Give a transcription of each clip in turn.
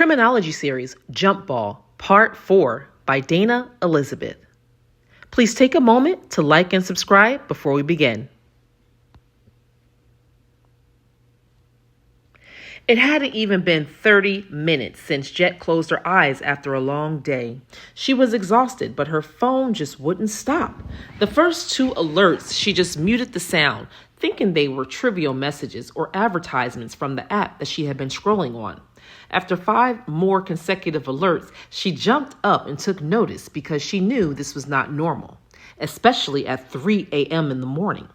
Criminology series Jumpball, Part 4 by Dana Elizabeth. Please take a moment to like and subscribe before we begin. It hadn't even been 30 minutes since Jet closed her eyes after a long day. She was exhausted, but her phone just wouldn't stop. The first two alerts, she just muted the sound, thinking they were trivial messages or advertisements from the app that she had been scrolling on. After 5 more consecutive alerts, she jumped up and took notice because she knew this was not normal, especially at 3 a.m. in the morning.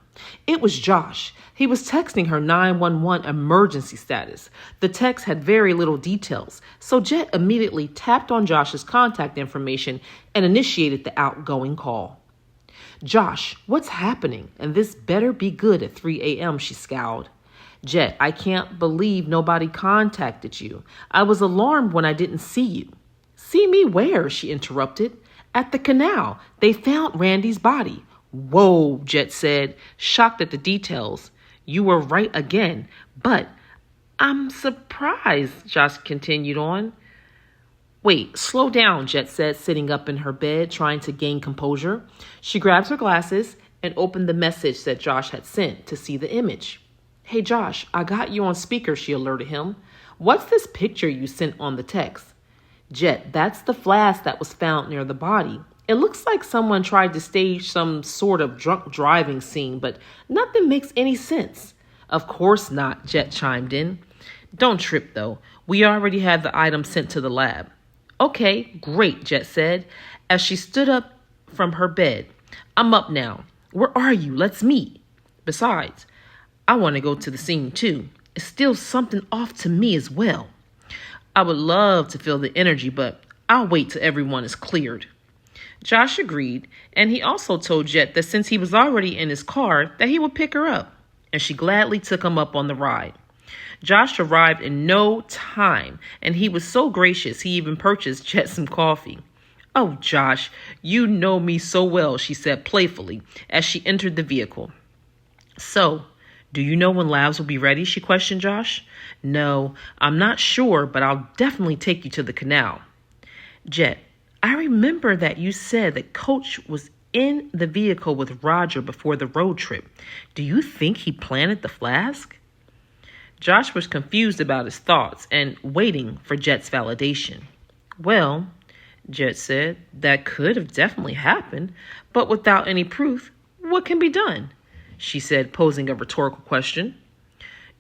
It was Josh. He was texting her 911 emergency status. The text had very little details, so Jet immediately tapped on Josh's contact information and initiated the outgoing call. "Josh, what's happening? And this better be good at 3 a.m., she scowled. "Jet, I can't believe nobody contacted you. I was alarmed when I didn't see you." "See me where?" she interrupted. "At the canal. They found Randy's body." "Whoa," Jet said, shocked at the details. "You were right again. But I'm surprised," Josh continued on. "Wait, slow down," Jet said, sitting up in her bed, trying to gain composure. She grabbed her glasses and opened the message that Josh had sent to see the image. "Hey, Josh, I got you on speaker," she alerted him. "What's this picture you sent on the text?" "Jet, that's the flask that was found near the body. It looks like someone tried to stage some sort of drunk driving scene, but nothing makes any sense." "Of course not," Jet chimed in. "Don't trip, though. We already had the item sent to the lab." "Okay, great," Jet said, as she stood up from her bed. "I'm up now. Where are you? Let's meet. Besides, I want to go to the scene, too. It's still something off to me as well." "I would love to feel the energy, but I'll wait till everyone is cleared." Josh agreed, and he also told Jet that since he was already in his car, that he would pick her up, and she gladly took him up on the ride. Josh arrived in no time, and he was so gracious he even purchased Jet some coffee. "Oh, Josh, you know me so well," she said playfully as she entered the vehicle. "So, do you know when labs will be ready?" she questioned Josh. "No, I'm not sure, but I'll definitely take you to the canal." "Jet, I remember that you said that Coach was in the vehicle with Roger before the road trip. Do you think he planted the flask?" Josh was confused about his thoughts and waiting for Jet's validation. "Well," Jet said, "that could have definitely happened, but without any proof, what can be done?" she said, posing a rhetorical question.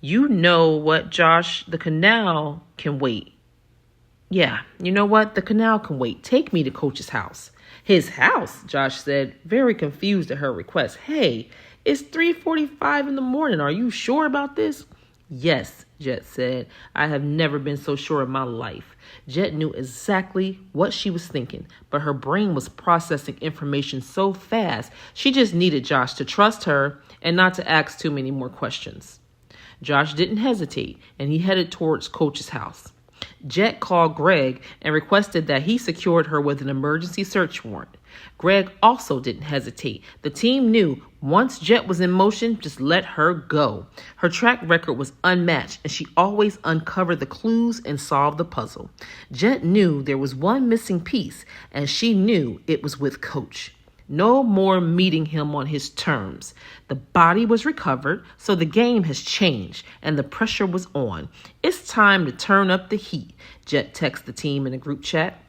"You know what, Josh? The canal can wait." "Yeah, you know what? The canal can wait. Take me to Coach's house." "His house?" Josh said, very confused at her request. "Hey, it's 3:45 in the morning. Are you sure about this?" "Yes," Jet said. "I have never been so sure in my life." Jet knew exactly what she was thinking, but her brain was processing information so fast, she just needed Josh to trust her and not to ask too many more questions. Josh didn't hesitate, and he headed towards Coach's house. Jet called Greg and requested that he secured her with an emergency search warrant. Greg also didn't hesitate. The team knew once Jet was in motion, just let her go. Her track record was unmatched, and she always uncovered the clues and solved the puzzle. Jet knew there was one missing piece, and she knew it was with Coach. No more meeting him on his terms. The body was recovered, so the game has changed, and the pressure was on. "It's time to turn up the heat," Jet texted the team in a group chat.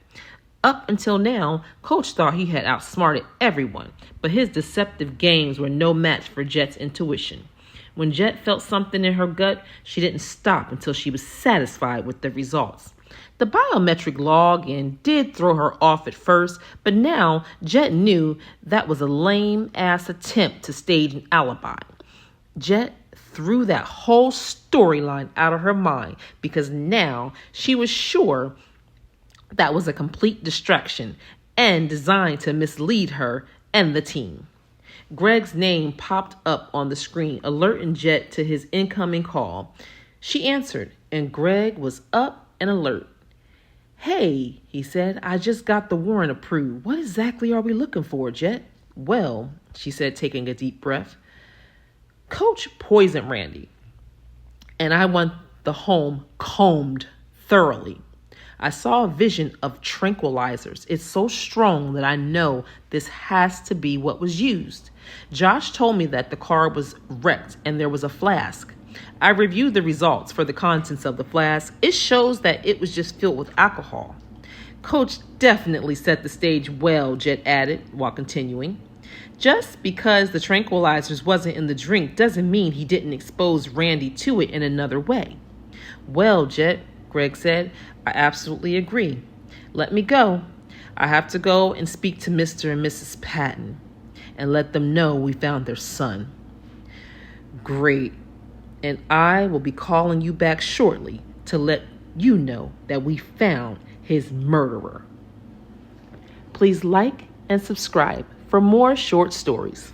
Up until now, Coach thought he had outsmarted everyone, but his deceptive games were no match for Jet's intuition. When Jet felt something in her gut, she didn't stop until she was satisfied with the results. The biometric login did throw her off at first, but now Jet knew that was a lame-ass attempt to stage an alibi. Jet threw that whole storyline out of her mind because now she was sure that was a complete distraction and designed to mislead her and the team. Greg's name popped up on the screen, alerting Jet to his incoming call. She answered, and Greg was up and alert. "Hey," he said, "I just got the warrant approved. What exactly are we looking for, Jet?" "Well," she said, taking a deep breath, "Coach poisoned Randy, and I want the home combed thoroughly. I saw a vision of tranquilizers. It's so strong that I know this has to be what was used. Josh told me that the car was wrecked and there was a flask. I reviewed the results for the contents of the flask. It shows that it was just filled with alcohol. Coach definitely set the stage well, Jet added while continuing. Just because the tranquilizers wasn't in the drink doesn't mean he didn't expose Randy to it in another way. Well, Jet, Greg said, I absolutely agree. Let me go. I have to go and speak to Mr. and Mrs. Patton and let them know we found their son. Great. And I will be calling you back shortly to let you know that we found his murderer. Please like and subscribe for more short stories.